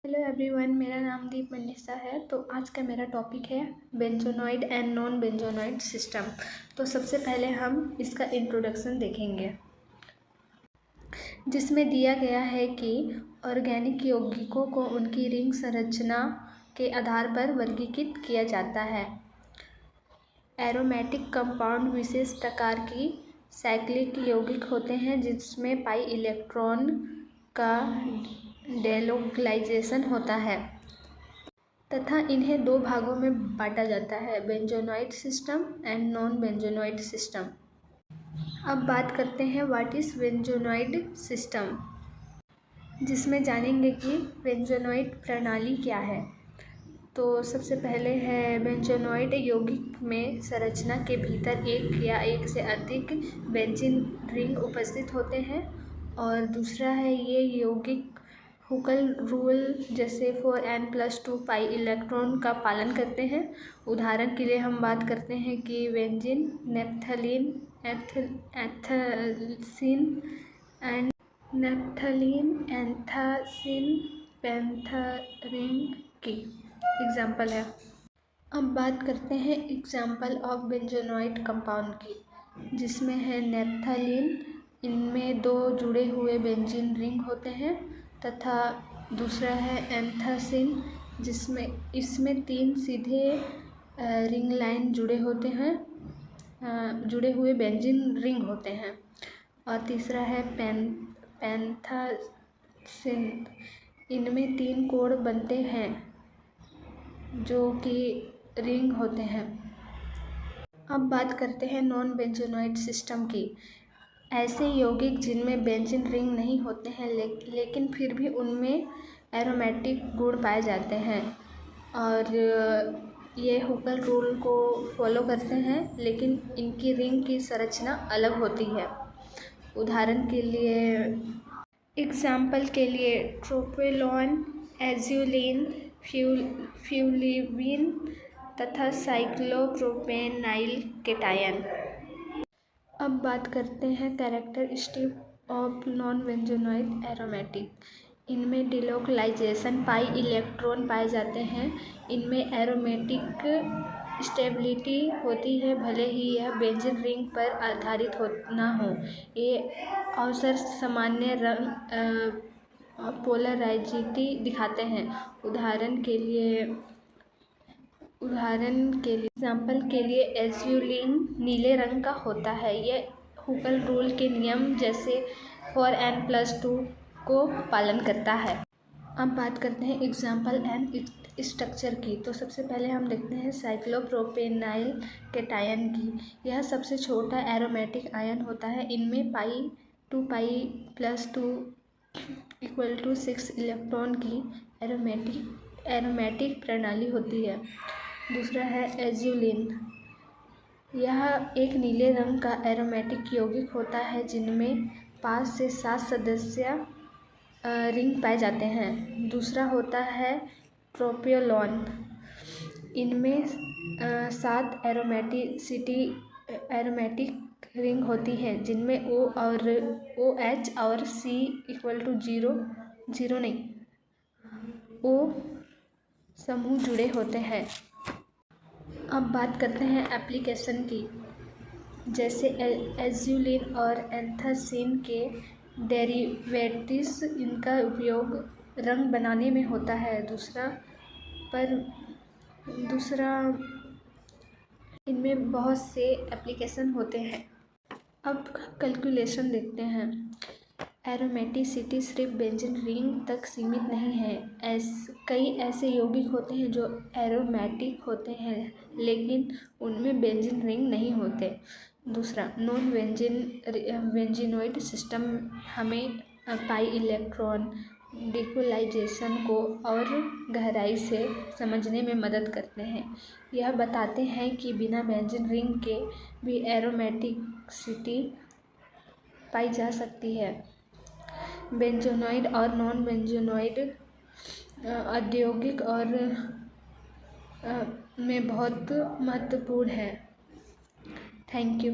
Hello everyone, मेरा नाम दीप मनीषा है। तो आज का मेरा टॉपिक है benzenoid and non benzenoid system. तो सबसे पहले हम इसका इंट्रोडक्शन देखेंगे, जिसमें दिया गया है कि ऑर्गेनिक यौगिकों को उनकी रिंग संरचना के आधार पर वर्गीकृत किया जाता है। एरोमेटिक कंपाउंड विशेष प्रकार की साइक्लिक यौगिक होते हैं जिसमें पाई इलेक्ट्रॉन का डेलोक्लाइजेशन होता है तथा इन्हें दो भागों में बांटा जाता है, benzenoid system and non benzenoid system. अब बात करते हैं व्हाट इज बेंजोनॉइड सिस्टम, जिसमें जानेंगे कि बेंजोनॉइड प्रणाली क्या है। तो सबसे पहले है बेंजोनॉइड यौगिक में संरचना के भीतर एक या एक से अधिक बेंजीन रिंग उपस्थित होते हैं। और दूसरा है ये यौगिक हुकल रूल जैसे 4n+2 पाई इलेक्ट्रॉन का पालन करते हैं। उदाहरण के लिए हम बात करते हैं कि बेंजीन, नेप्थलीन, एंथासिन, पैंथरीन की एग्जाम्पल है। अब बात करते हैं एग्जाम्पल ऑफ बेंजोनॉइड कंपाउंड की, जिसमें है नेप्थलीन। इनमें दो जुड़े हुए बेंजीन रिंग होते हैं तथा दूसरा है एंथासिन, इसमें 3 सीधे रिंग लाइन जुड़े हुए बेंजीन रिंग होते हैं। और तीसरा है पैंथासिन। इनमें 3 कोण बनते हैं जो कि रिंग होते हैं। अब बात करते हैं नॉन बेंजोनॉइड सिस्टम की। ऐसे यौगिक जिनमें बेंजीन रिंग नहीं होते हैं लेकिन फिर भी उनमें एरोमेटिक गुण पाए जाते हैं और ये हुकल रूल को फॉलो करते हैं, लेकिन इनकी रिंग की संरचना अलग होती है। उदाहरण के लिए एग्जाम्पल के लिए ट्रोपेनॉन, एज़ुलिन, फ्यूलिविन तथा साइक्लोप्रोपेनाइल केटायन। अब बात करते हैं characteristic of non benzenoid aromatic. इनमें डिलोक्लाइजेशन पाई इलेक्ट्रॉन पाए जाते हैं। इनमें एरोमेटिक स्टेबिलिटी होती है, भले ही यह बेंजीन रिंग पर आधारित ना हो। ये अवसर सामान्य रंग पोलराइजिटी दिखाते हैं। उदाहरण के लिए एग्जाम्पल के लिए एज़ुलिन नीले रंग का होता है। यह हुकल रूल के नियम जैसे 4n+2 को पालन करता है। अब बात करते हैं एग्जाम्पल एंड स्ट्रक्चर की। तो सबसे पहले हम देखते हैं साइक्लोप्रोपेनाइल केटायन की। यह सबसे छोटा एरोमेटिक आयन होता है। इनमें 2π+2 = 6 इलेक्ट्रॉन की एरोमेटिक प्रणाली होती है। दूसरा है एज़ुलिन। यह एक नीले रंग का एरोमेटिक यौगिक होता है जिनमें 5 से 7 सदस्य रिंग पाए जाते हैं। दूसरा होता है ट्रोपेनॉन। इनमें 7 एरोमेटिक रिंग होती हैं जिनमें OH और C = O समूह जुड़े होते हैं। अब बात करते हैं एप्लीकेशन की, जैसे एज़ुलिन और एंथासिन के डेरिवेटिव्स। इनका उपयोग रंग बनाने में होता है। दूसरा इनमें बहुत से एप्लीकेशन होते हैं। अब कैलकुलेशन देखते हैं। एरोमेटिसिटी सिर्फ बेंजीन रिंग तक सीमित नहीं है। कई ऐसे यौगिक होते हैं जो एरोमेटिक होते हैं लेकिन उनमें बेंजीन रिंग नहीं होते। दूसरा, नॉन बेंजीनॉइड सिस्टम हमें पाई इलेक्ट्रॉन डिकोलाइजेशन को और गहराई से समझने में मदद करते हैं। यह बताते हैं कि बिना बेंजीन रिंग के भी एरोमेटिसिटी पाई जा सकती है। बेंजोनॉइड और नॉन बेंजोनॉइड औद्योगिक और में बहुत महत्वपूर्ण है। Thank you.